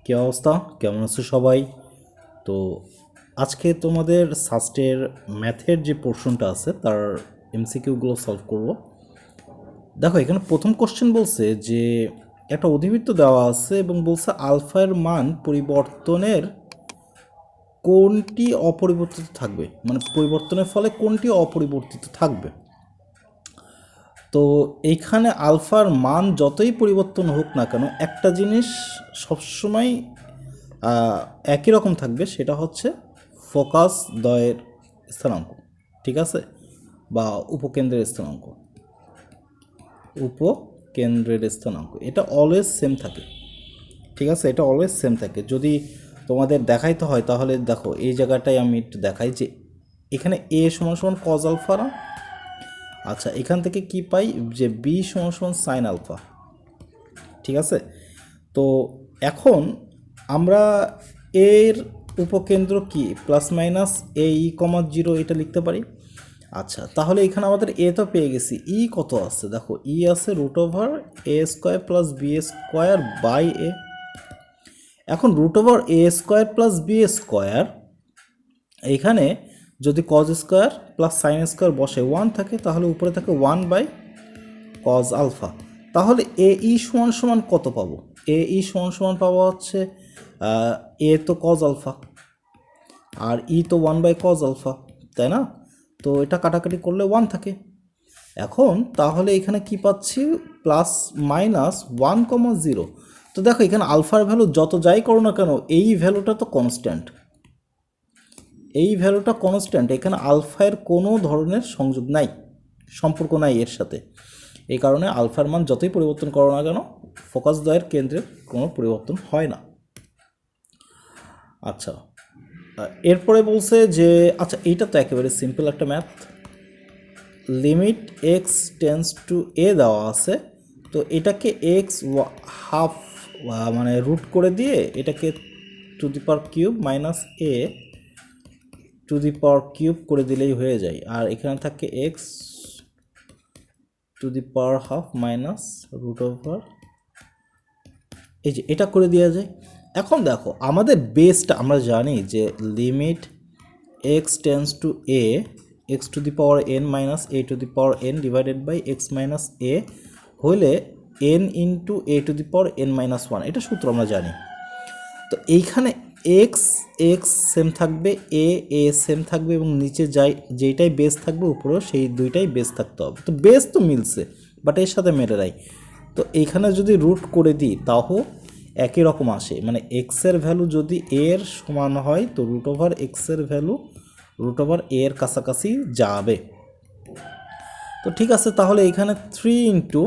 কী অবস্থা? কেমন আছো সবাই? তো আজকে তোমাদের সাস্টের ম্যাথের যে পোর্শনটা আছে তার এমসিকিউগুলো সলভ করব। দেখো এখানে প্রথম কোশ্চেন বলছে যে একটা অধিবৃত্ত দেওয়া আছে এবং বলছে আলফার মান পরিবর্তনের কোনটি অপরিবর্তিত থাকবে, মানে পরিবর্তনের ফলে কোনটি অপরিবর্তিত থাকবে। তো এইখানে আলফার মান যতই পরিবর্তন হোক না কেন একটা জিনিস সবসময় একই রকম থাকবে, সেটা হচ্ছে ফোকাস দ্বয়ের স্থানাঙ্ক। ঠিক আছে, বা উপকেন্দ্রের স্থানাঙ্ক, উপকেন্দ্রের স্থানাঙ্ক এটা অলওয়েজ সেম থাকে। ঠিক আছে, এটা অলওয়েজ সেম থাকে। যদি তোমাদের দেখাইতে হয় তাহলে দেখো এই জায়গাটায় আমি একটু দেখাই যে এখানে এ সমান সমান কজ আলফা না। আচ্ছা, এখান থেকে কি পাই যে বি সমান সমান সাইন আলফা। ঠিক আছে, তো এখন আমরা এর উপকেন্দ্র কি প্লাস মাইনাস এ ই কমা জিরো এটা লিখতে পারি। আচ্ছা, তাহলে এখানে আমাদের এ তো পেয়ে গেছি, ই কত আছে দেখো, ই আছে root over a square plus b square by a. এখন root over a square plus b square, এইখানে যদি cos square plus sine square বসে ওয়ান থাকে তাহলে উপরে থাকে ওয়ান বাই কজ আলফা। তাহলে এ ই সমান সমান কত পাবো? এ ই সমান সমান পাবো হচ্ছে এ তো কজ আলফা আর ই তো ওয়ান বাই কজ আলফা, তাই না? তো এটা কাটাকাটি করলে ওয়ান থাকে। এখন তাহলে এখানে কি পাচ্ছি, plus minus one comma zero. তো দেখো এখানে আলফার ভ্যালু যত যাই করো না কেন এই ভ্যালুটা তো কনস্ট্যান্ট, এই ভ্যালুটা কনস্ট্যান্ট। এখানে আলফার কোনো ধরনের সংযোগ নাই, সম্পর্ক নাই এর সাথে। এই কারণে আলফার মান যতই পরিবর্তন করো না কেন ফোকাস দ্বয়ের কেন্দ্রের কোনো পরিবর্তন হয় না। আচ্ছা, এরপরে বলছে যে আচ্ছা এইটা তো একেবারে সিম্পল একটা math, limit x tends to a দেওয়া আছে। তো এটাকে এক্স হাফ মানে রুট করে দিয়ে এটাকে to the power cube minus a to the power cube করে দিলেই হয়ে যায়। আর এখানে থাকে x to the power half minus root over, এই যে এটা করে দেওয়া যায়। এখন দেখো আমাদের বেসটা আমরা জানি যে limit x tends to a x to the power n minus a to the power n divided by x minus a হলে n into a to the power n minus one, এটা সূত্র আমরা জানি। তো এইখানে এক্স এক্স সেম থাকবে, এ এ same থাকবে এবং নিচে যাই যেইটাই বেস থাকবে উপরেও সেই দুইটাই বেস থাকতে হবে। তো বেস তো মিলছে বাট এর সাথে মেরে নাই। তো এইখানে যদি রুট করে দিই তাও একই রকম আসে, মানে এক্সের ভ্যালু যদি এর সমান হয় তো রুট ওভার এক্সের ভ্যালু রুট ওভার এর কাছাকাছি যাবে। তো ঠিক আছে, তাহলে এখানে থ্রি ইন্টু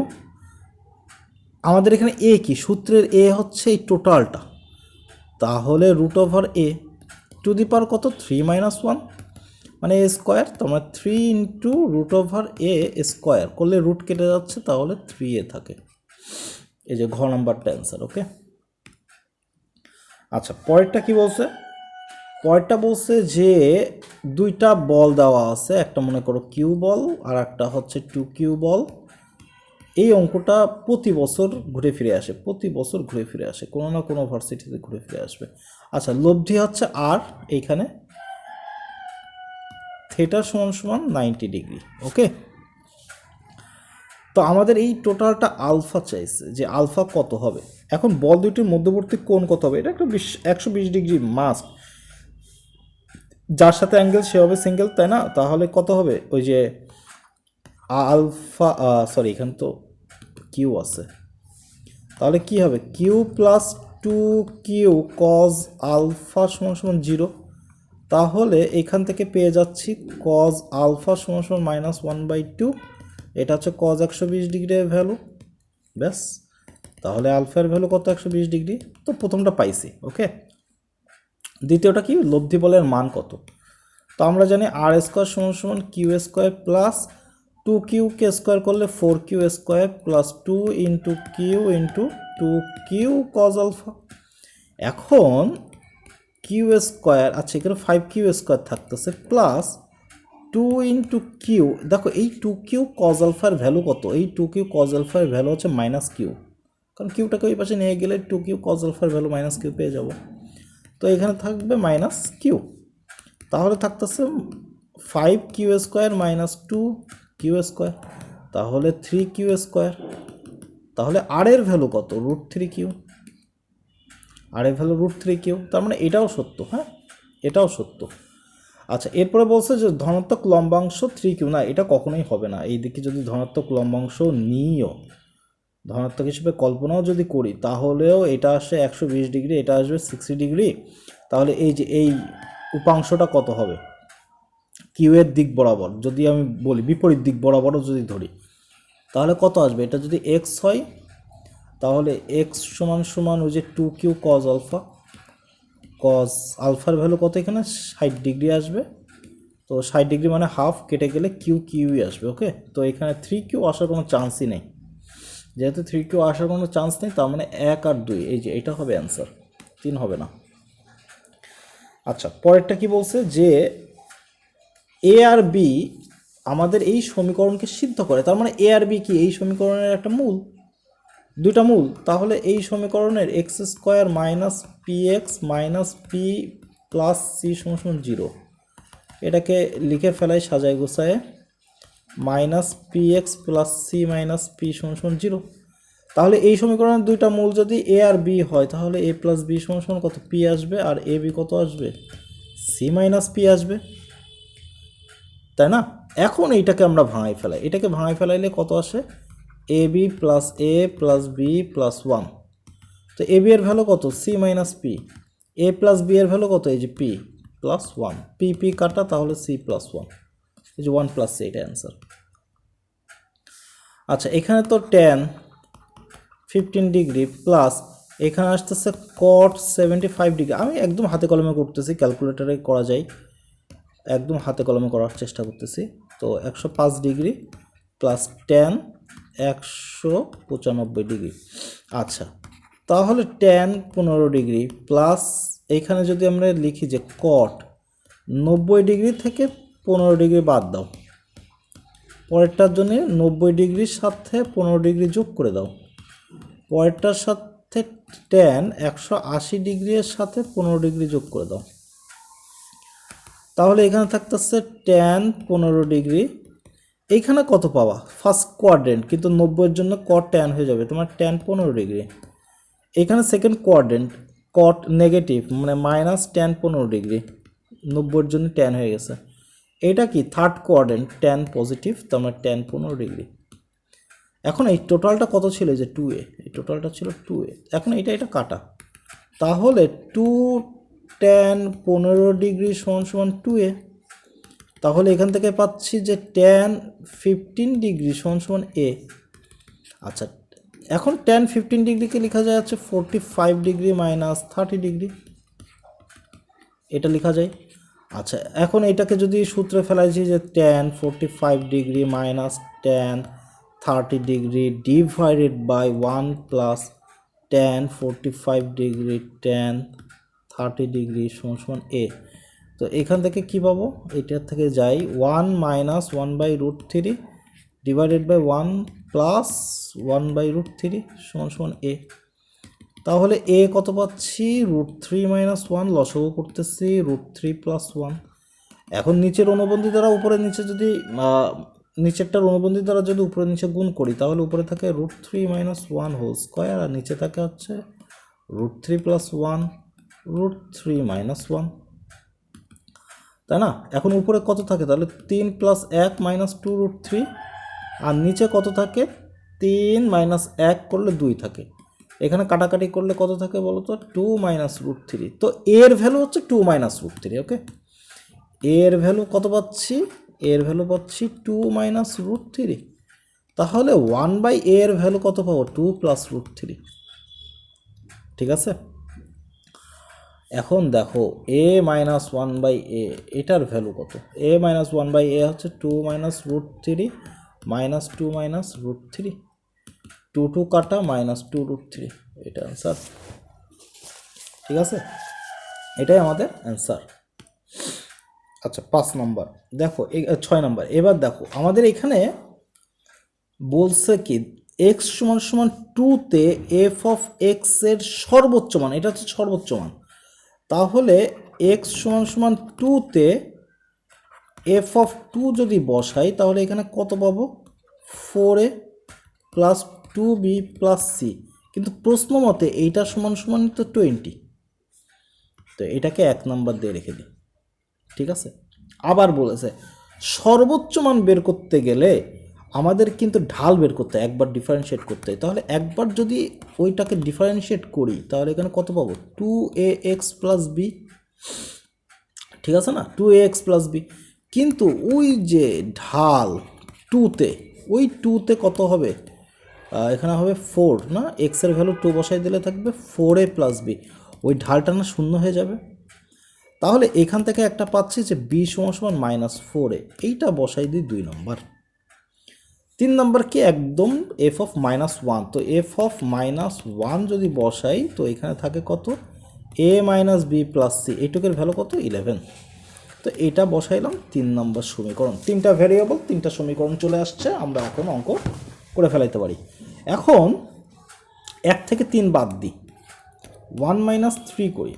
আমাদের এখানে এ কি, সূত্রের এ হচ্ছে এই টোটালটা, তাহলে root over a to the power কত থ্রি মাইনাস ওয়ান মানে এ স্কোয়ার। তোমরা three into root over a square করলে রুট কেটে যাচ্ছে তাহলে থ্রি এ থাকে। এই যে ঘ নাম্বারটা অ্যান্সার। ওকে, আচ্ছা পরেরটা কি বলছে, পরেরটা বলছে যে দুইটা বল দেওয়া আছে, একটা মনে করো কিউ বল আর একটা হচ্ছে টু কিউ বল। এই অঙ্কটা প্রতি বছর ঘুরে ফিরে আসে, প্রতি বছর ঘুরে ফিরে আসে, কোনো না কোনো ভার্সিটিতে ঘুরে ফিরে আসবে। আচ্ছা, লব্ধি হচ্ছে আর এইখানে থিটা সমান সমান 90 ডিগ্রি। ওকে, তো আমাদের এই টোটালটা আলফা চাইছে যে আলফা কত হবে। এখন বল দুইটির মধ্যবর্তী কোণ কত হবে, এটা একটা 120 ডিগ্রি মাস্ট, যার সাথে অ্যাঙ্গেল সে হবে সিঙ্গেল, তাই না? তাহলে কত হবে, ওই যে আলফা, সরি এখানে তো কিউ আছে, তাহলে কি হবে q plus two q cos alpha সমান সমান জিরো। তাহলে এখান থেকে পেয়ে যাচ্ছি কজ আলফা সমান সমান মাইনাস ওয়ান বাই টু, এটা হচ্ছে কজ 120 ডিগ্রির ভ্যালু। ব্যাস, তাহলে আলফার ভ্যালু কত 120 ডিগ্রি, তো প্রথমটা পাইছি। ওকে, দ্বিতীয়টা কি, লব্ধি বলের মান কত। তো আমরা জানি আর স্কোয়ার সমান সমান q square plus two q কে স্কোয়ার করলে four q square plus two into q into two q cos alpha. এখন কিউ স্কোয়ার, আচ্ছা এখানে ফাইভ কিউ স্কোয়ার থাকতেছে প্লাস টু ইন্টু কিউ, দেখো এই টু কিউ কজ আলফার ভ্যালু কত, এই টু কিউ কজ আলফার ভ্যালু হচ্ছে মাইনাস কিউ, কারণ কিউটাকে ওই পাশে নিয়ে গেলে টু কিউ কজ আলফার ভ্যালু মাইনাস কিউ পেয়ে যাব। তো এখানে থাকবে মাইনাস কিউ, তাহলে থাকতেছে 5q² মাইনাস 2q², তাহলে 3q²। তাহলে আর এর ভ্যালু কত? √3q। আর এর ভ্যালু √3q, তার মানে এটাও সত্য। হ্যাঁ, এটাও সত্য। আচ্ছা, এরপরে বলছে যে ধনাত্মক লম্বাংশ 3q। না, এটা কখনোই হবে না। এই দিকে যদি ধনাত্মক লম্বাংশ নিয়েও ধনাত্মক হিসেবে কল্পনাও যদি করি, তাহলেও এটা আসে 120 ডিগ্রি, এটা আসবে 60 ডিগ্রি। তাহলে এই যে এই উপাংশটা কত হবে? কিউ এর দিক বরাবর যদি আমি বলি, বিপরীত দিক বরাবরও যদি ধরি, তাহলে কত আসবে? এটা যদি এক্স হয়, তাহলে এক্স সমান সমান ওই যে 2q কজ আলফা। কজ আলফার ভ্যালু কত? এখানে 60 ডিগ্রি আসবে। তো 60 ডিগ্রি মানে হাফ, কেটে গেলে কিউই আসবে। ওকে, তো এখানে 3q আসার কোনো চান্সই নেই। যেহেতু 3q আসার কোনো চান্স নেই, তার মানে 1 আর 2, এই যে এটা হবে অ্যান্সার, 3 হবে না। আচ্ছা, পরেরটা কি বলছে? যে এ আর বি আমাদের এই সমীকরণকে সিদ্ধ করে। তার মানে এ আর বি কি এই সমীকরণের একটা মূল, দুইটা মূল। তাহলে এই সমীকরণের x² minus p x minus p plus C সমান 0, এটাকে লিখে ফেলাই সাজায় গোছায়, minus p x plus c minus p সমান 0। তাহলে এই সমীকরণের দুইটা মূল যদি এ আর বি হয়, তাহলে এ প্লাস বি সমান কত? পি আসবে। আর এ বি কত আসবে? সি মাইনাস পি আসবে, তাই না? এখন এইটাকে আমরা ভাঙাই ফেলাই। এটাকে ভাঙাই ফেলাইলে কত আসে? A b plus a plus B plus 1। তো এ বি এর ভ্যালু কত? C minus p. A plus B এর ভ্যালু কত? এই যে পি প্লাস 1। পি পি কাটা, তাহলে সি প্লাস 1, এই যে 1 প্লাস সি, এটা অ্যান্সার। আচ্ছা, এখানে তো tan 15 ডিগ্রি প্লাস এখানে আসতেছে cot 75 ডিগ্রি। আমি একদম হাতে কলমে করতেছি, ক্যালকুলেটারে করা যায়, একদম হাতে কলমে করার চেষ্টা করতেছি। তো 105 ডিগ্রি প্লাস tan 195 ডিগ্রি। আচ্ছা, তাহলে tan 15 ডিগ্রি প্লাস এইখানে যদি আমরা লিখি যে cot 90 ডিগ্রি থেকে 15 ডিগ্রি বাদ দাও, পরেরটার জন্য 90 ডিগ্রির সাথে 15 ডিগ্রি যোগ করে দাও, পরেরটার সাথে tan 180 ডিগ্রির সাথে 15 ডিগ্রি যোগ করে দাও। তাহলে এখানে থাকতেছে tan 15 ডিগ্রি। এইখানে কত পাওয়া? ফার্স্ট কোয়াড্রেন্ট, কিন্তু 90-এর জন্য cot tan হয়ে যাবে তোমার tan 15 ডিগ্রি। এখানে সেকেন্ড কোয়াড্রেন্ট, cot নেগেটিভ মানে মাইনাস tan 15 ডিগ্রি, 90-এর জন্য tan হয়ে গেছে। এটা কি থার্ড কোয়াড্রেন্ট, tan পজিটিভ, তো আমার tan 15 ডিগ্রি। এখন এই টোটালটা কত ছিল? যে 2a, এই টোটালটা ছিল 2a। এখন এটা কাটা, তাহলে 2 tan 15 ডিগ্রি সমান 2a। তাহলে এখান থেকে পাচ্ছি যে tan 15 ডিগ্রি সমান a। আচ্ছা, এখন tan 15 ডিগ্রিকে লেখা যায় হচ্ছে 45 ডিগ্রি মাইনাস 30 ডিগ্রি, এটা লেখা যায়। আচ্ছা, এখন এটাকে যদি সূত্রে ফেলাইছি যে tan 45 degree minus tan 30 degree divided by 1 plus tan 45 degree tan 30 degree সমান a। তো এখান থেকে কি পাবো? এটার থেকে যাই 1 মাইনাস 1/√3 ডিভাইডেড বাই 1 প্লাস 1/√3 সমান a। তাহলে a কত পাচ্ছি? √3 মাইনাস 1, লসাগু করতেছি √3 প্লাস 1। এখন নিচের অনুবন্ধী দ্বারা উপরে নিচে যদি নিচেরটার অনুবন্ধী দ্বারা যদি উপরে নিচে গুণ করি, তাহলে উপরে থাকে √3 মাইনাস 1 হোল স্কোয়ার, আর নিচে থাকে হচ্ছে √3 প্লাস 1 √3 মাইনাস 1, তাই না? এখন উপরে কত থাকে? তাহলে 3 প্লাস 1 মাইনাস 2√3, আর নিচে কত থাকে? 3 মাইনাস 1 করলে 2 থাকে। এখানে কাটাকাটি করলে কত থাকে বলো তো? 2 মাইনাস √3। তো এর ভ্যালু হচ্ছে 2 মাইনাস √3। ওকে, এর ভ্যালু কত পাচ্ছি? এর ভ্যালু পাচ্ছি 2 মাইনাস √3। তাহলে 1/a এর ভ্যালু কত পাবো? 2 প্লাস √3। ঠিক আছে, এখন দেখো a মাইনাস 1/a এটার ভ্যালু কত? a মাইনাস 1/a হচ্ছে 2 মাইনাস √3 মাইনাস 2 মাইনাস √3, 2 কাটা মাইনাস 2√3, এটা অ্যান্সার। ঠিক আছে, এটাই আমাদের অ্যান্সার। আচ্ছা, 5 নম্বর দেখো, 6 নম্বর। এবার দেখো আমাদের এখানে বলছে কি এক্স সমান সমান 2-তে এফ অফ এক্সের সর্বোচ্চ মান, এটা হচ্ছে সর্বোচ্চ মান, তাহলে এক্স সমান সমান 2-তে এফ অফ 2 যদি বসাই তাহলে এখানে কত পাবো? 4a plus 2b plus c। কিন্তু প্রশ্ন মতে এইটা সমান সমান তো 20, তো এটাকে 1 নাম্বার দিয়ে রেখে দিই। ঠিক আছে, আবার বলেছে সর্বোচ্চ মান বের করতে গেলে আমাদের কিন্তু ঢাল বের করতে হয়, একবার ডিফারেন্সিয়েট করতে হয়। তাহলে একবার যদি ওইটাকে ডিফারেন্সিয়েট করি তাহলে এখানে কত পাবো? 2ax plus B. ঠিক আছে না, 2ax প্লাস বি। কিন্তু ওই যে ঢাল 2-তে, ওই 2-তে কত হবে? এখানে হবে 4 না, এক্সের ভ্যালু 2 বসাই দিলে থাকবে 4a প্লাস বি। ওই ঢালটা না শূন্য হয়ে যাবে। তাহলে এখান থেকে একটা পাচ্ছি যে বি সমান সমান -4a, এইটা বসাই দিই 2 নম্বর। 3 নম্বর কি একদম এফ অফ -1, তো এফ অফ -1 যদি বসাই তো এখানে থাকে কত? a minus b plus c, এইটুকের ভ্যালু কত? 11। তো এটা বসাইলাম 3 নম্বর সমীকরণ। 3টা ভ্যারিয়েবল, 3টা সমীকরণ চলে আসছে, আমরা এখন অঙ্ক করে ফেলাইতে পারি। এখন 1 থেকে 3 বাদ দিই, 1 মাইনাস 3 করি।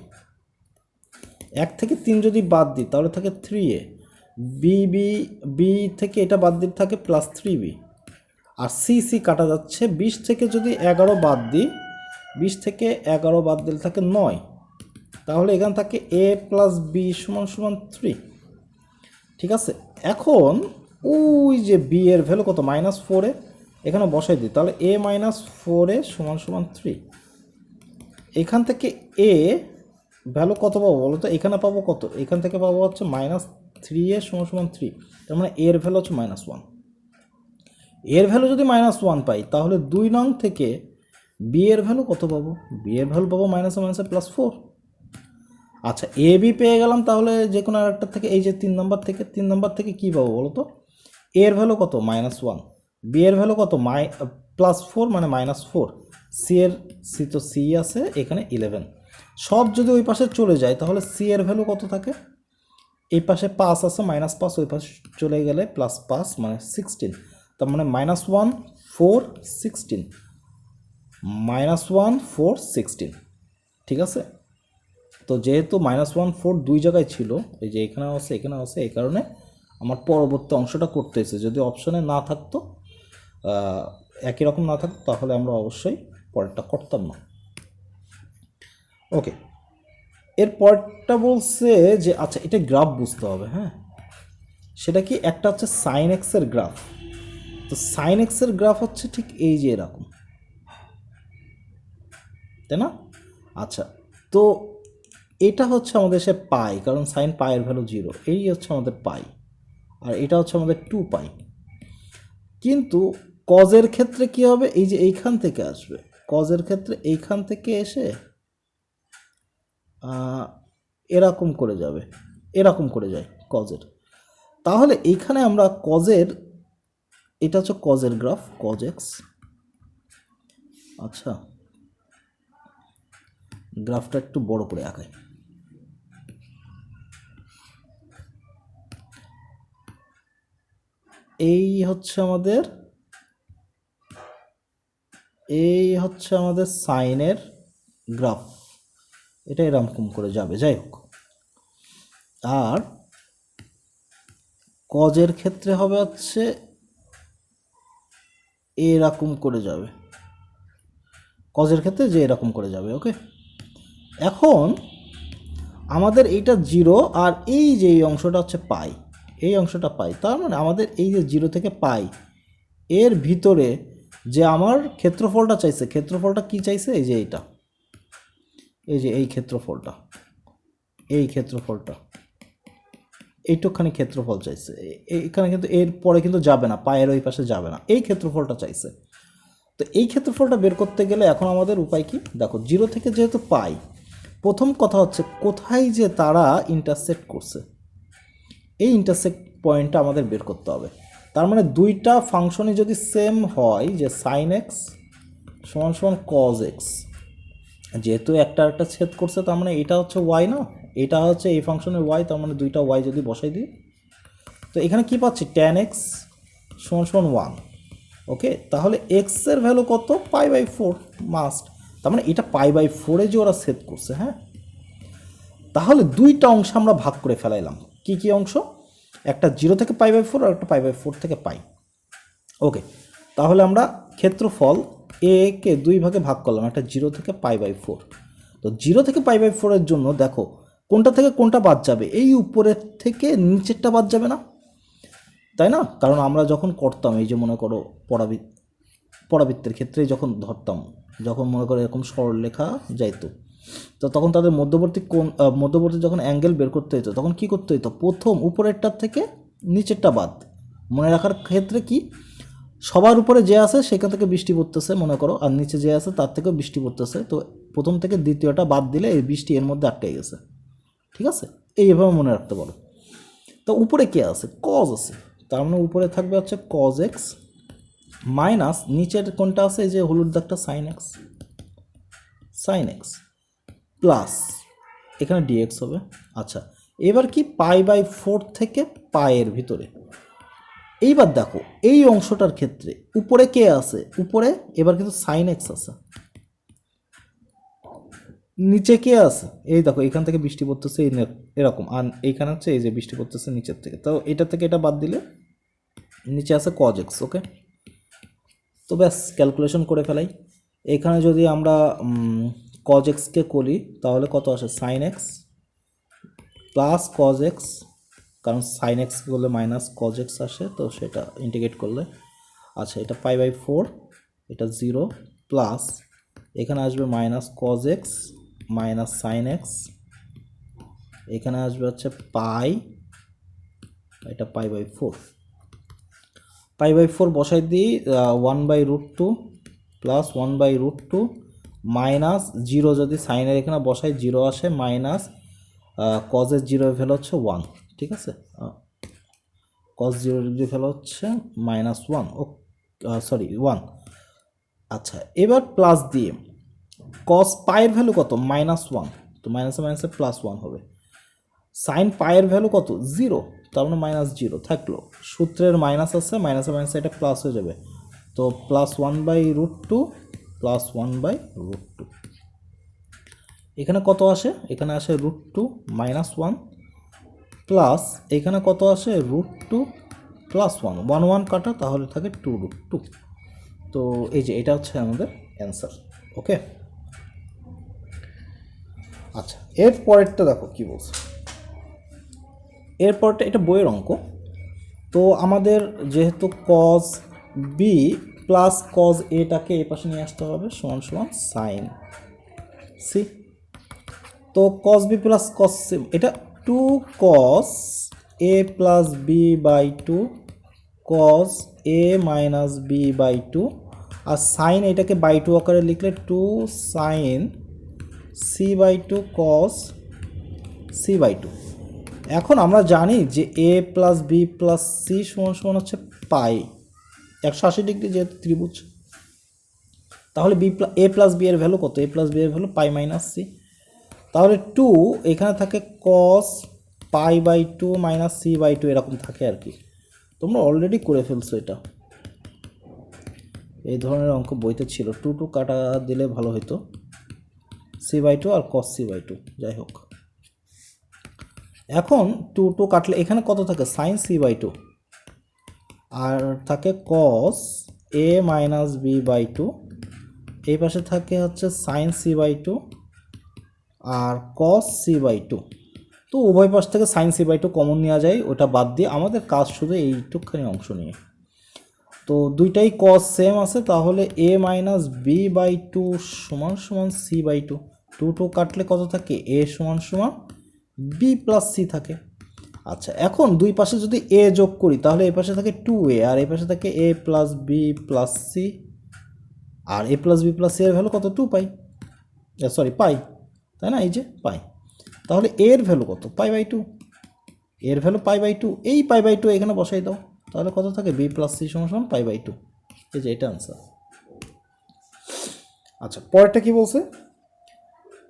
1 থেকে 3 যদি বাদ দিই তাহলে থাকে 3a, বি থেকে এটা বাদ দিতে থাকে প্লাস 3b, আর সি কাটা যাচ্ছে। 20 থেকে যদি 11 বাদ দিই, 20 থেকে 11 বাদ দিলে থাকে 9, তাহলে এখানে থাকে a প্লাস বি সমান সমান 3। ঠিক আছে, এখন ওই যে বি এর ভ্যালু কত? -4a, এখানে বসাই দিই, তাহলে a -4a সমান সমান 3। এখান থেকে a ভ্যালু কত পাবো বলো তো? এখানে পাবো কত? এখান থেকে পাবো হচ্ছে -3a সমান সমান 3, তার মানে এর ভ্যালু হচ্ছে -1। এর ভ্যালু যদি -1 পাই তাহলে 2 নং থেকে বি এর ভ্যালু কত পাবো? বি এর ভ্যালু পাবো -4। আচ্ছা, এ বি পেয়ে গেলাম, তাহলে যে কোনো আরেকটা থেকে, এই যে 3 নম্বর থেকে কী পাবো বলো তো? এর ভ্যালু কত? -1, বি এর ভ্যালু কত? +4 মানে -4, সি তো সি আছে এখানে 11। সব যদি ওই পাশে চলে যায় তাহলে সি এর ভ্যালু কত থাকে? এই পাশে 5 আছে, -5 ওই পাশে চলে গেলে +5 মানে 16, তার মানে -1 4 16, -1 4 16। ঠিক আছে, তো যেহেতু -1 4 দুই জায়গায় ছিল, এই যে এখানে আছে এখানে আছে, এই কারণে আমার পরবর্তী অংশটা করতে হয়েছে। যদি অপশনে না থাকতো, একই রকম না থাকতো, তাহলে আমরা অবশ্যই পরেরটা করতাম না। ওকে, এর পরেরটা বলছে যে আচ্ছা এটা গ্রাফ বুঝতে হবে। হ্যাঁ, সেটা কি? একটা হচ্ছে সাইন এক্সের গ্রাফ। তো সাইন এক্সের গ্রাফ হচ্ছে ঠিক এই যে এরকম, তাই না? আচ্ছা, তো এটা হচ্ছে আমাদের সে পাই, কারণ সাইন পাইয়ের ভ্যালু 0, এই হচ্ছে আমাদের পাই, আর এটা হচ্ছে আমাদের 2 পাই। কিন্তু কজের ক্ষেত্রে কি হবে? এই যে এইখান থেকে আসবে, কজের ক্ষেত্রে এইখান থেকে এসে এরকম করে যাবে, এরকম করে যায় কজের। তাহলে এইখানে আমরা কজের, এটা হচ্ছে কজের গ্রাফ, কজ এক্স। আচ্ছা, গ্রাফটা একটু বড় করে আঁকাই। এই হচ্ছে আমাদের সাইনের গ্রাফ, এটা এরকম করে যাবে, যাই হোক। আর কজের ক্ষেত্রে হবে হচ্ছে এরকম করে যাবে, কজের ক্ষেত্রে যে এরকম করে যাবে। ওকে, এখন আমাদের এইটা 0, আর এই যে এই অংশটা হচ্ছে পাই, এই অংশটা পাই। তার মানে আমাদের এই যে 0 থেকে পাই এর ভিতরে যে আমার ক্ষেত্রফলটা চাইছে, ক্ষেত্রফলটা কি চাইছে? এই যে এইটা, এই যে এই ক্ষেত্রফলটা, এই ক্ষেত্রফলটা, এইটুকখানি ক্ষেত্রফল চাইছে। এখানে কিন্তু এর পরে কিন্তু যাবে না, পায়ের ওই পাশে যাবে না, এই ক্ষেত্রফলটা চাইছে। তো এই ক্ষেত্রফলটা বের করতে গেলে এখন আমাদের উপায় কি? দেখো, 0 থেকে যেহেতু পাই, প্রথম কথা হচ্ছে কোথায় যে তারা ইন্টারসেক্ট করছে, এই ইন্টারসেক্ট পয়েন্টটা আমাদের বের করতে হবে। তার মানে দুইটা ফাংশনই যদি সেম হয়, যে সাইন এক্স সমান সমান কজ এক্স, যেহেতু একটা ছেদ করছে, তার মানে এটা হচ্ছে ওয়াই না, এটা হচ্ছে এই ফাংশনের ওয়াই, তার মানে দুইটা ওয়াই যদি বসাই দিই, তো এখানে কি পাচ্ছি? ট্যান এক্স সমান সমান 1, ওকে, তাহলে এক্স এর ভ্যালু কত, π/4 মাস্ট, তার মানে এটা π/4 যে ওরা সেট করছে। হ্যাঁ, তাহলে দুইটা অংশ আমরা ভাগ করে ফেলাইলাম। কি কি অংশ, একটা 0 থেকে π/4 আর একটা π/4 থেকে পাই। ওকে, তাহলে আমরা ক্ষেত্রফল এ কে দুই ভাগে ভাগ করলাম, একটা 0 থেকে π/4। তো 0 থেকে π/4 এর জন্য দেখো কোনটা থেকে কোনটা বাদ যাবে, এই উপরের থেকে নিচেরটা বাদ যাবে না, তাই না? কারণ আমরা যখন করতাম, এই যে মনে করো পরাবৃত্তের ক্ষেত্রে যখন ধরতাম, যখন মনে করো এরকম সরলরেখা যাইতো, তো তখন তাদের মধ্যবর্তী যখন অ্যাঙ্গেল বের করতে হতো, তখন কি করতে হতো, প্রথম উপরেরটার থেকে নিচেরটা বাদ। মনে রাখার ক্ষেত্রে কি, সবার উপরে যে আছে সেখান থেকে বৃষ্টি পড়তেছে মনে করো, আর নিচে যে আছে তার থেকেও বৃষ্টি পড়তেছে, তো প্রথম থেকে দ্বিতীয়টা বাদ দিলে এই বৃষ্টি এর মধ্যে আটকে গেছে। ঠিক আছে, এইভাবে মনে রাখতে পারো। তো উপরে কে আছে, কজ আছে, তার মানে উপরে থাকবে হচ্ছে কজ এক্স মাইনাস নিচের কোনটা আছে, এই যে হলুদ দাগটা সাইন এক্স প্লাস এখানে ডিএক্স হবে। আচ্ছা, এবার কি π/4 থেকে পায়ের ভিতরে। এইবার দেখো এই অংশটার ক্ষেত্রে উপরে কে আছে, উপরে এবার কিন্তু সাইন এক্স আছে, নিচে কে আছে, এই দেখো এখান থেকে বৃষ্টি পড়তেছে এরকম, আর এইখানে হচ্ছে এই যে বৃষ্টি পড়তেছে নিচের থেকে, তো এটা থেকে এটা বাদ দিলে নিচে আছে কজ এক্স। ওকে, তো ব্যাস ক্যালকুলেশন করে ফেলাই। এখানে যদি আমরা কজ এক্সকে করি তাহলে কত আসে, sine x plus cos x, কারণ সাইন এক্স করলে মাইনাস কজ এক্স আসে, তো সেটা ইন্টিগ্রেট করলে আচ্ছা এটা π/4, এটা 0 প্লাস এখানে আসবে minus cos x minus sine x, এখানে আসবে হচ্ছে পাই, এটা π/4 বসাই দিই, 1/√2 প্লাস 1/√2 মাইনাস 0, যদি সাইনের এখানে বসাই 0 আসে, মাইনাস কজের 0 ভ্যালু হচ্ছে 1। ঠিক আছে, কজ 0 ডিগ্রি ভ্যালু হচ্ছে -1, ও সরি 1। আচ্ছা, এবার প্লাস দিয়ে কস পায়ের ভ্যালু কত, -1, তো মাইনাসে মাইনাসে +1 হবে। সাইন পায়ের ভ্যালু কত, 0, তার মানে -0 থাকলো, সূত্রের মাইনাস আছে, মাইনাসে মাইনাসে এটা প্লাস হয়ে যাবে, তো +1/√2 +1/√2। এখানে কত আসে, এখানে আসে √2 -1 প্লাস এখানে কত আসে, √2 +1, 1 1 কাটা, তাহলে থাকে 2√2। তো এই যে এটা হচ্ছে আমাদের অ্যান্সার। ওকে, আচ্ছা এর পরেরটা দেখো কি বলছে, এর পরেরটা এটা বইয়ের অঙ্ক। তো আমাদের যেহেতু কজ বি প্লাস কজ এটাকে এই পাশে নিয়ে আসতে হবে, সমান সমান সাইন সি। তো cos B plus cos C, এটা 2 cos A plus B by 2 cos A minus B by 2, আর সাইন এটাকে বাই 2 আকারে লিখলে 2 sine C by 2 cos C by 2। এখন আমরা জানি যে A plus B plus C সমান সমান হচ্ছে পাই, 180 ডিগ্রি যেহেতু ত্রিভুজ, তাহলে এ প্লাস বি এর ভ্যালু কত, এ প্লাস বি এর ভ্যালু পাই মাইনাস সি, তাহলে 2 এখানে থাকে কস π/2 মাইনাস c/2 এরকম থাকে আর কি। তোমরা অলরেডি করে ফেলছো এটা, এই ধরনের অঙ্ক বইতে ছিল, 2 কাটা দিলে ভালো হতো, c/2 আর cos c/2, যাই হোক। এখন 2 কাটলে এখানে কত থাকে, sin c/2, আর থাকে cos a মাইনাস b/2, এই পাশে থাকে হচ্ছে sin c/2 আর cos c/2। তো উভয় পাশ থেকে sin c/2 কমন নেওয়া যায়, ওটা বাদ দিয়ে আমাদের কাজ শুধু এইটুকখানি অংশ নিয়ে। তো দুইটাই cos সেম আছে, তাহলে a মাইনাস b/2 সমান সমান c/2, 2 কাটলে কত থাকে, a সমান সমান b প্লাস c থাকে। আচ্ছা, এখন দুই পাশে যদি a যোগ করি তাহলে এই পাশে থাকে 2a আর এই পাশে থাকে a plus b plus c, আর a plus b plus c এর ভ্যালু কত, 2 পাই, সরি পাই, তাই না, এই যে পাই। তাহলে এর ভ্যালু কত, π/2, এর ভ্যালু π/2, এই π/2 এখানে বসাই দাও, তাহলে কত থাকে, b প্লাস c সমান সমান π/2, এই যে এটা আনসার। আচ্ছা, পরেরটা কি বলছে,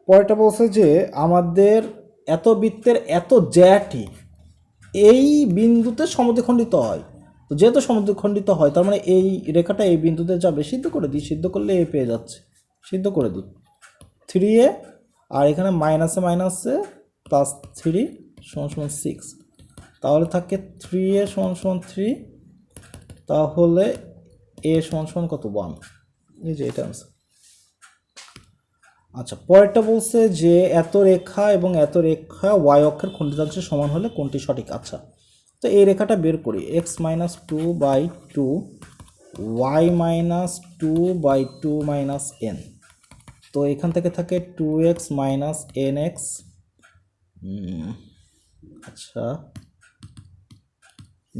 পরেরটা বলছে যে আমাদের এত বৃত্তের এত জ্যাটি এই বিন্দুতে সমদ্বিখণ্ডিত হয়, তো যেহেতু সমদ্বিখণ্ডিত হয় তার মানে এই রেখাটা এই বিন্দুতে যাবে, সিদ্ধ করে দিই, সিদ্ধ করলে এ পেয়ে যাচ্ছে, সিদ্ধ করে দিই 3a, আর এখানে মাইনাসে মাইনাসে প্লাস 3 সমান সমান 6, তাহলে থাকে 3a সমান সমান 3, তাহলে এ সমান সমান কত 1, এই যে এটা আনসার। আচ্ছা, পরেরটা বলছে যে এত রেখা এবং এত রেখা ওয়াই অক্ষের খণ্ডিতাংশের সমান হলে কোনটি সঠিক। আচ্ছা, তো এই রেখাটা বের করি, x minus two by two y minus two by two minus n, তো এখান থেকে থাকে two x minus n x, আচ্ছা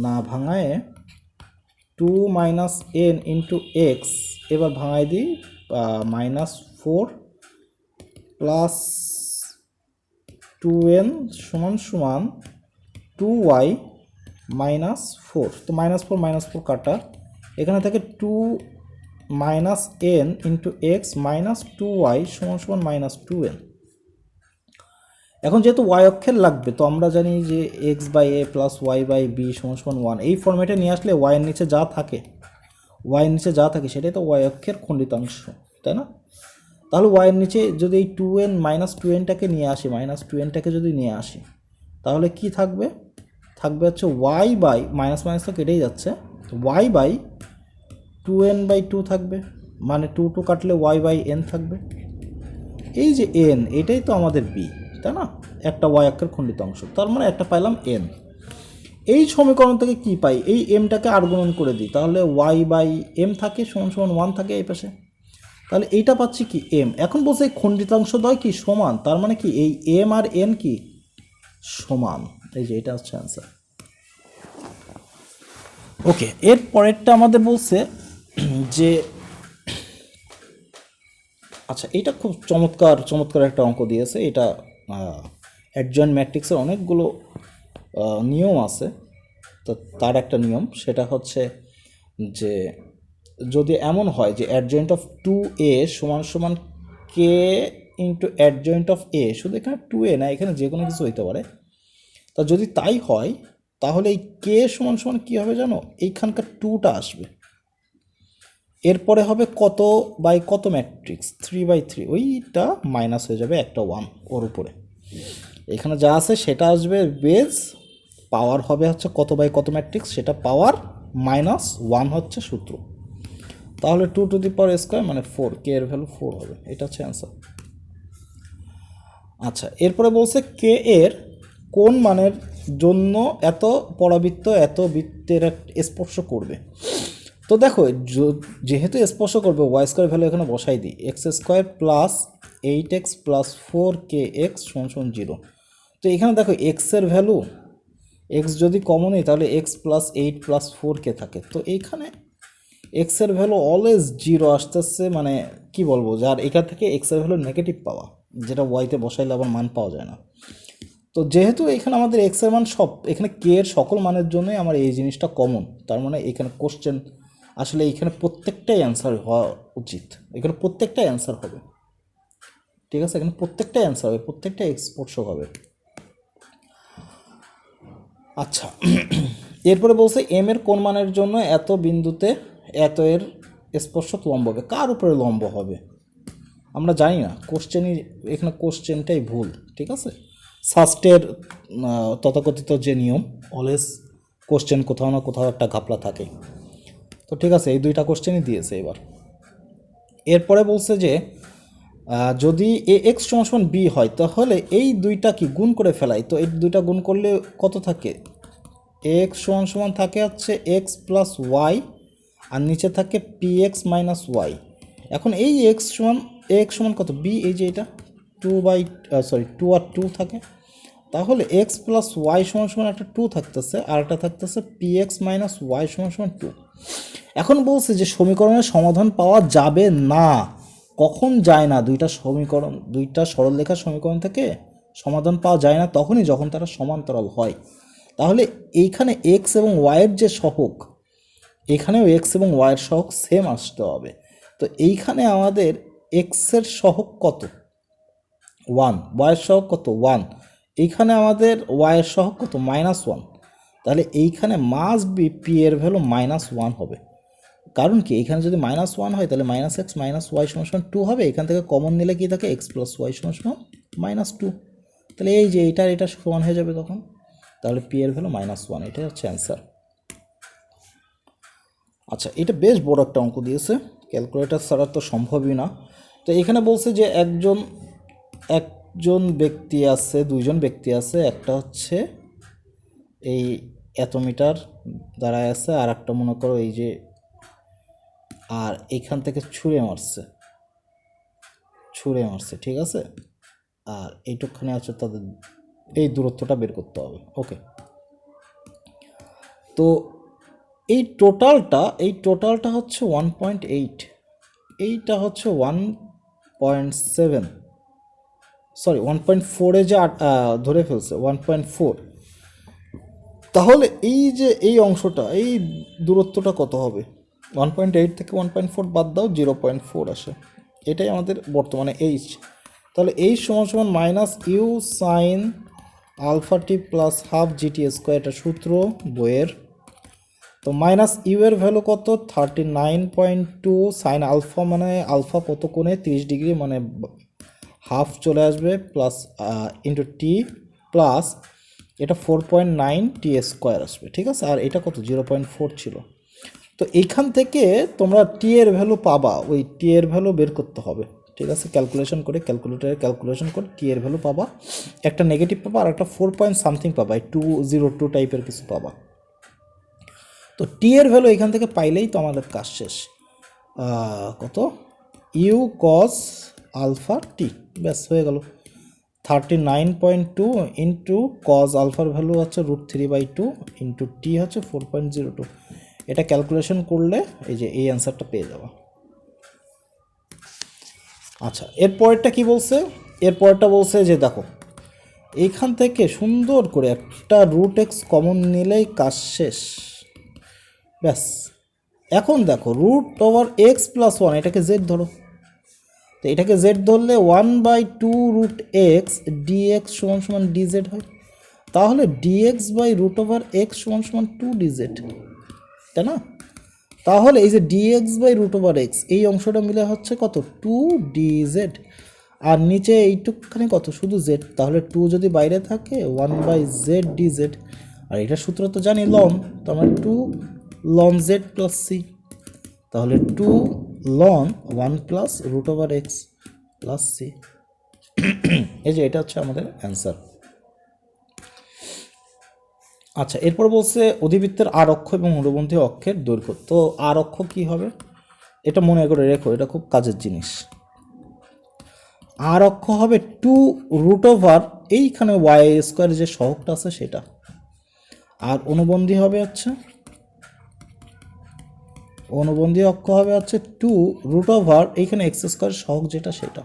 না ভাঙায় two minus n into x, এবার ভাঙায় দিই minus four plus two n সমান সমান টু ওয়াই মাইনাস ফোর, তো মাইনাস ফোর কাটা, এখানে থাকে two minus n into x minus two y সমান সমান মাইনাস টু এন। এখন যেহেতু ওয়াই অক্ষের লাগবে, তো আমরা জানি যে x by a plus y by b সমান সমান ওয়ান, এই ফর্মেটে নিয়ে আসলে ওয়াইয়ের নিচে যা থাকে, ওয়াইয়ের নিচে যা থাকে সেটাই তো ওয়াই অক্ষের খণ্ডিতাংশ, তাই না? তাহলে ওয়াইয়ের নিচে যদি এই টু এন মাইনাস টু এনটাকে নিয়ে আসি, মাইনাস টু এনটাকে যদি নিয়ে আসি, তাহলে কি থাকবে, থাকবে হচ্ছে ওয়াই বাই মাইনাস মাইনাস তো কেটেই যাচ্ছে, y by two n by two থাকবে, মানে টু টু কাটলে ওয়াই বাই এন থাকবে। এই যে এন, এটাই তো আমাদের বি, তাই না? একটা ওয়াই অক্ষের খণ্ডিতাংশ, তার মানে একটা পাইলাম এন। এই সমীকরণ থেকে কি পাই, এই এমটাকে আর গুণন করে দিই, তাহলে ওয়াই বাই এম থাকে সমান সমান ওয়ান থাকে এই পাশে, তাহলে এইটা পাচ্ছি কি এম। এখন বলছে এই খণ্ডিতাংশদ্বয় কি সমান, তার মানে কি এই এম আর এন কি সমান, এই যে এটা হচ্ছে অ্যান্সার। ওকে, এর পরেরটা আমাদের বলছে যে আচ্ছা, এটা খুব চমৎকার চমৎকার একটা অঙ্ক দিয়েছে, এটা অ্যাডজয়েন্ট ম্যাট্রিক্সের অনেকগুলো নিয়ম আছে, তো তার একটা নিয়ম সেটা হচ্ছে যে যদি এমন হয় যে অ্যাডজয়েন্ট অফ টু এ সমান সমান কে ইন্টু অ্যাডজয়েন্ট অফ এ, শুধু এখানে টু এ না, এখানে যে কোনো কিছু হইতে পারে, তা যদি তাই হয় তাহলে এই কে সমান সমান কী হবে জানো, এইখানকার টুটা আসবে, এরপরে হবে কত বাই কত ম্যাট্রিক্স, থ্রি বাই থ্রি, ওইটা মাইনাস হয়ে যাবে একটা ওয়ান ওর উপরে, এখানে যা আছে সেটা আসবে বেজ, পাওয়ার হবে হচ্ছে কত বাই কত ম্যাট্রিক্স, সেটা পাওয়ার মাইনাস ওয়ান হচ্ছে সূত্র, তাহলে two to the power square মানে ফোর, কে এর ভ্যালু ফোর হবে, এটা হচ্ছে অ্যান্সার। আচ্ছা, এরপরে বলছে কে এর কোন মানের জন্য এত পরাবৃত্ত এত বৃত্তের স্পর্শ করবে। তো দেখো যেহেতু স্পর্শ করবে, ওয়াই স্কোয়ার ভ্যালু এখানে বসাই দিই, x square plus eight x plus four কে এক্স সমান সমান জিরো, তো এখানে দেখো এক্সের ভ্যালু, এক্স যদি কমন নিই তাহলে x plus eight plus four কে থাকে, তো এইখানে এক্সের ভ্যালু অলওয়েজ জিরো আসতেছে, মানে কি বলবো, যার এখান থেকে এক্সের ভ্যালু নেগেটিভ পাওয়া, যেটা ওয়াইতে বসাইলে আবার মান পাওয়া যায় না। তো যেহেতু এখানে আমাদের এক্সের মান সব, এখানে কে এর সকল মানের জন্যই আমার এই জিনিসটা কমন, তার মানে এখানে কোশ্চেন আসলে এইখানে প্রত্যেকটাই অ্যান্সার হওয়া উচিত, এখানে প্রত্যেকটাই অ্যান্সার হবে, ঠিক আছে, এখানে প্রত্যেকটাই অ্যান্সার হবে, প্রত্যেকটাই স্পর্শক হবে। আচ্ছা, এরপরে বলছে এম এর কোন মানের জন্য এত বিন্দুতে এত এর স্পর্শক লম্ব হবে, কার উপরে লম্ব হবে আমরা জানি না, কোশ্চেনই এখানে কোশ্চেনটাই ভুল, ঠিক আছে। সাস্টের তথাকথিত যে নিয়ম, অলওয়েজ কোশ্চেন কোথাও না কোথাও একটা ঘাপলা থাকে, তো ঠিক আছে, এই দুইটা কোশ্চেনই দিয়েছে। এবার এরপরে বলছে যে যদি এ এক্স সমান সমান বি হয় তাহলে এই দুইটা কি গুণ করে ফেলাই, তো এই দুইটা গুণ করলে কত থাকে, এক্স সমান সমান থাকে হচ্ছে এক্স প্লাস ওয়াই, আর নিচে থাকে পি এক্স মাইনাস ওয়াই। এখন এই এক্স সমান কত বি, এই যে এটা টু বাই টু আর টু থাকে, তাহলে এক্স প্লাস ওয়াই সমান সমান একটা টু থাকতেছে, আর একটা থাকতেছে পি এক্স মাইনাস ওয়াই সমান সমান টু। এখন বলছে যে সমীকরণের সমাধান পাওয়া যাবে না, কখন যায় না, দুইটা সরলরেখার সমীকরণ থেকে সমাধান পাওয়া যায় না তখনই যখন তারা সমান্তরাল হয়। তাহলে এইখানে এক্স এবং ওয়াইয়ের যে সহগ, এখানেও এক্স এবং ওয়াইয়ের সহগ সেম আসতে হবে, তো এইখানে আমাদের এক্সের সহগ কত ওয়ান, ওয়াইয়ের সহগ কত ওয়ান, এইখানে আমাদের ওয়াইয়ের সহগ কত মাইনাস ওয়ান, তাহলে এইখানে মাস্ট বি পি এর ভ্যালু -1 হবে। কারণ কি, এখানে যদি -1 হয় তাহলে -x - y = 2 হবে। এখান থেকে কমন নিলে কি থাকে, x + y = -2। তাহলে এই যে এটা সমান হয়ে যাবে তখন। তাহলে পি এর ভ্যালু -1, এটাই হচ্ছে অ্যান্সার। আচ্ছা, এটা বেশ বড় একটা অঙ্ক দিয়েছে, ক্যালকুলেটর ছাড়া তো সম্ভবই না। তো এখানে বলছে যে একজন ব্যক্তি আছে, দুইজন ব্যক্তি আছে, একটা হচ্ছে এই এত মিটার দাঁড়ায় আছে, আর একটা মনে করো এই যে, আর এইখান থেকে ছুঁড়ে মারছে, ঠিক আছে। আর এইটুকখানে আছে, তাদের এই দূরত্বটা বের করতে হবে। ওকে, তো এই টোটালটা হচ্ছে 1.8, এইটা হচ্ছে 1.7, সরি 1.4-এ যে ধরে ফেলছে 1.4। তাহলে এই যে এই অংশটা, এই দূরত্বটা কত হবে? 1.8 থেকে 1.4 বাদ দাও, 0.4 আসে। এটাই আমাদের বর্তমানে এইচ। তাহলে এইচ সমান -u sine alpha t plus half g t square, এটা সূত্র বইয়ের। তো -ইউ এর ভ্যালু কত? 39.2। সাইন আলফা মানে আলফা কত কোণে 30 ডিগ্রি, মানে হাফ চলে আসবে, প্লাস ইন্টু টি প্লাস এটা 4.9 টি স্কোয়ার আসবে, ঠিক আছে। আর এটা কত? 0.4 ছিল। তো এইখান থেকে তোমরা টি এর ভ্যালু পাবা, ওই টি এর ভ্যালু বের করতে হবে, ঠিক আছে। ক্যালকুলেটরে ক্যালকুলেশন করে টি এর ভ্যালু পাবা। একটা নেগেটিভ পাবা আর একটা 4 পয়েন্ট সামথিং পাবা, 202 টাইপের কিছু পাবা। তো টি এর ভ্যালু এখান থেকে পাইলেই তো আমাদের কাজ শেষ। কত? ইউ কস আলফা টি, ব্যাস হয়ে গেল। 39.2 ইন্টু কজ আলফার ভ্যালু হচ্ছে √3/2 ইন্টু টি হচ্ছে 4.02। এটা ক্যালকুলেশন করলে এই যে এই অ্যান্সারটা পেয়ে যাবো। আচ্ছা, এরপরেরটা কি বলছে? এরপরটা বলছে যে দেখো, এইখান থেকে সুন্দর করে একটা √x কমন নিলেই কাজ শেষ, ব্যাস। এখন দেখো √x + 1, এটাকে z ধরো। তো এটাকে z ধরলে 1/2 √x dx = dz হয়। তাহলে dx/√x = 2dz, তাই না? তাহলে এই যে dx/√x এই অংশটা মিলে হচ্ছে কত? 2dz। আর নিচে এইটুকখানি কত? শুধু z। তাহলে 2 যদি বাইরে থাকে 1/z dz। আর এটা সূত্র তো জানি, লন। তো আমার 2 ln z + c। তাহলে 2 ln 1 + √x + c। এই যে এটা হচ্ছে আমাদের অ্যান্সার। আচ্ছা, এরপর বলছে অধিবৃত্তের আর অক্ষ এবং অনুবন্ধী অক্ষের দৈর্ঘ্য। তো আর অক্ষ কি হবে এটা মনে করে রেখো, এটা খুব কাজের জিনিস। আর অক্ষ হবে 2√, এইখানে y² যে সহগটা আছে সেটা। আর অনুবন্ধী অক্ষ হবে হচ্ছে 2√, এইখানে x² সহগ যেটা সেটা।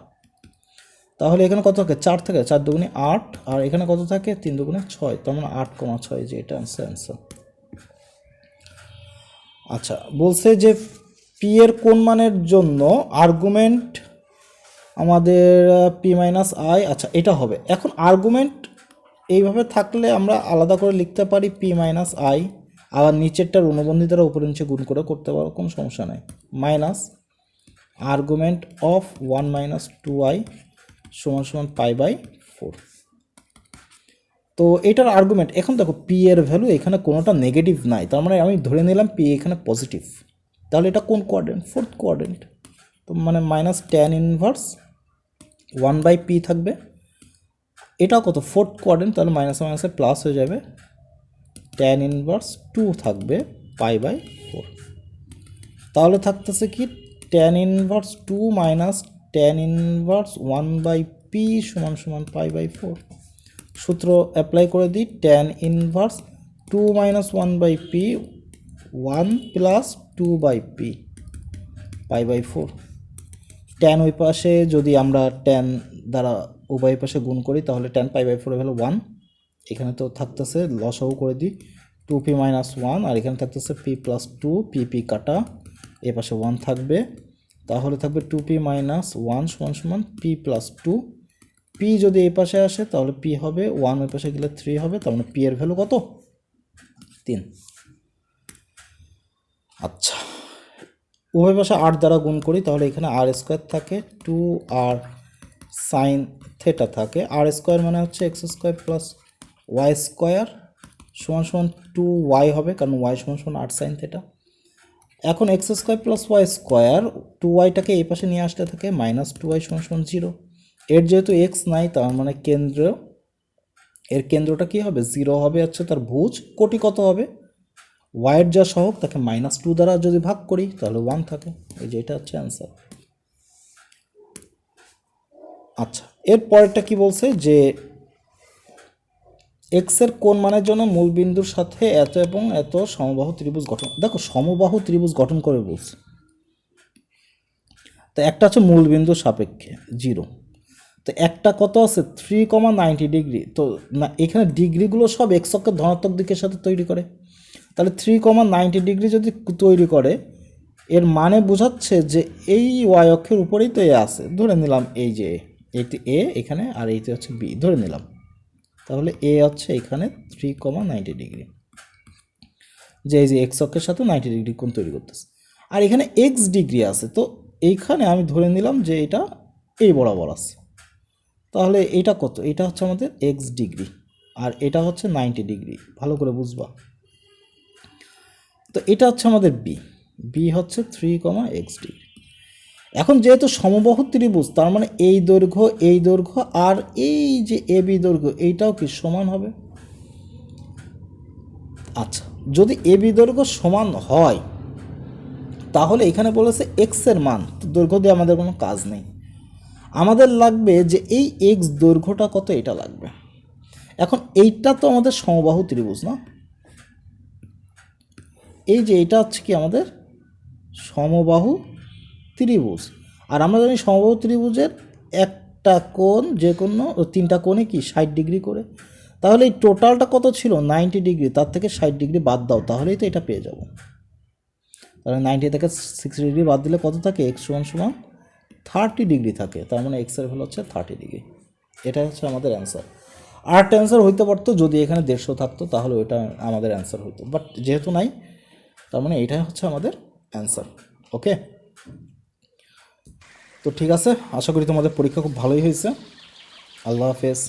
তাহলে এখানে কত থাকে? 4 থাকে, 4 × 2 = 8। আর এখানে কত থাকে? 3 × 2 = 6। তার মানে 8,6, যে এটা অ্যান্সার। আচ্ছা, বলছে যে পি এর কোন মানের জন্য আর্গুমেন্ট আমাদের p-i। আচ্ছা, এটা হবে। এখন আর্গুমেন্ট এইভাবে থাকলে আমরা আলাদা করে লিখতে পারি p-i, আবার নিচেরটার অনুবন্ধী দ্বারা উপরে নিচে গুণ করে করতে পারো, কোনো সমস্যা নাই। Minus argument of 1 - 2i = π/4। তো এটার আর্গুমেন্ট, এখন দেখো পি এর ভ্যালু এখানে কোনোটা নেগেটিভ নাই, তার মানে আমি ধরে নিলাম পি এখানে পজিটিভ। তাহলে এটা কোন কোয়াড্রেন্ট? 4th quadrant. তো মানে -tan ইনভার্স 1/p থাকবে। এটাও কত? 4th quadrant. তাহলে মাইনাসে মাইনাসে প্লাস হয়ে যাবে, tan ইনভার্স 2 থাকবে π/4। তাহলে থাকতেছে কি? tan inverse 2 - tan inverse 1/p = π/4। সূত্র অ্যাপ্লাই করে দিই, tan inverse 2 - 1/p 1 + 2/p π/4। tan ওই পাশে যদি আমরা tan দ্বারা উভয় পাশে গুণ করি তাহলে tan π/4 হলো 1। এখানে তো থাকতেছে, লসাগু করে দিই, 2p - 1, আর এখানে থাকতেছে p + 2, p কাটা, এ পাশে 1 থাকবে। তাহলে থাকবে 2p - 1 = p + 2। p যদি এই পাশে আসে তাহলে p হবে 1, ওই পাশে গেলে 3 হবে। তার মানে p এর ভ্যালু কত? 3। আচ্ছা, উভয় পাশে 8 দ্বারা গুণ করি, তাহলে এখানে আর স্কোয়ার থাকে, 2r সাইন থেটা থাকে। আর স্কোয়ার মানে হচ্ছে x square plus y square সমান সমান 2y হবে, কারণ ওয়াই সমান সমান 8 সাইন থেটা। এখন x square plus y square, 2yটাকে এই পাশে নিয়ে আসতে থাকে মাইনাস 2y সমান সমান 0। এর যেহেতু এক্স নাই, তার মানে এর কেন্দ্রটা কী হবে, 0 হবে, হচ্ছে তার ভুজ। কোটি কত হবে, ওয়াইয়ের যা সহগ তাকে -2 দ্বারা যদি ভাগ করি তাহলে 1 থাকে। এই যে এটা হচ্ছে অ্যান্সার। আচ্ছা, এর পরেরটা কি বলছে যে এক্সের কোন মানের জন্য মূল বিন্দুর সাথে এত এবং এত সমবাহু ত্রিভুজ গঠন। দেখো সমবাহু ত্রিভুজ গঠন করে বলছে, তো একটা হচ্ছে মূল বিন্দুর সাপেক্ষে 0, তো একটা কত আছে 3,90 ডিগ্রি। তো না, এখানে ডিগ্রিগুলো সব এক্স অক্ষের ধনাত্মক দিকের সাথে তৈরি করে, তাহলে 3,90 ডিগ্রি যদি তৈরি করে, এর মানে বোঝাচ্ছে যে এই ওয়াই অক্ষের উপরেই তো এ আছে। ধরে নিলাম এই যে এইটি এ এখানে, আর এইটি হচ্ছে বি ধরে নিলাম, তাহলে এ হচ্ছে এখানে 3,90 ডিগ্রি, যে এই যে এক্স অক্ষের সাথে 90 ডিগ্রি কোণ তৈরি করতেছে। আর এখানে এক্স ডিগ্রি আছে, তো এইখানে আমি ধরে নিলাম যে এটা এই বরাবর আছে, তাহলে এটা কত, এটা হচ্ছে আমাদের এক্স ডিগ্রি, আর এটা হচ্ছে 90 ডিগ্রি, ভালো করে বুঝবা। তো এটা হচ্ছে আমাদের বি হচ্ছে 3,x ডিগ্রি। এখন যেহেতু সমবাহু ত্রিভুজ, তার মানে এই দৈর্ঘ্য আর এই যে এ বি দৈর্ঘ্য এইটাও কি সমান হবে। আচ্ছা, যদি এ বি দৈর্ঘ্য সমান হয়, তাহলে এখানে বলেছে এক্সের মান, তো দৈর্ঘ্য দিয়ে আমাদের কোনো কাজ নেই, আমাদের লাগবে যে এই এক্স দৈর্ঘ্যটা কত, এটা লাগবে। এখন এইটা তো আমাদের সমবাহু ত্রিভুজ না, এই যে এটা হচ্ছে কি আমাদের সমবাহু ত্রিভুজ, আর আমরা জানি সমবাহু ত্রিভুজের একটা কোণ, যে কোনো 3টা কোণে কি 60 ডিগ্রি করে, তাহলে এই টোটালটা কত ছিল 90 ডিগ্রি, তার থেকে 60 ডিগ্রি বাদ দাও, তাহলেই তো এটা পেয়ে যাব। তাহলে 90 থেকে 60 ডিগ্রি বাদ দিলে কত থাকে, এক্স সমান সমান 30 ডিগ্রি থাকে, তার মানে এক্সের ভ্যালু হচ্ছে 30 ডিগ্রি। এটাই হচ্ছে আমাদের অ্যান্সার। আর একটা অ্যান্সার হইতে পারতো, যদি এখানে 150 থাকতো তাহলে ওইটা আমাদের অ্যান্সার হতো, বাট যেহেতু নাই, তার মানে এটাই হচ্ছে আমাদের অ্যান্সার। ওকে, তো ঠিক আছে, আশা করি তোমাদের পরীক্ষা খুব ভালোই হয়েছে। আল্লাহ হাফেজ।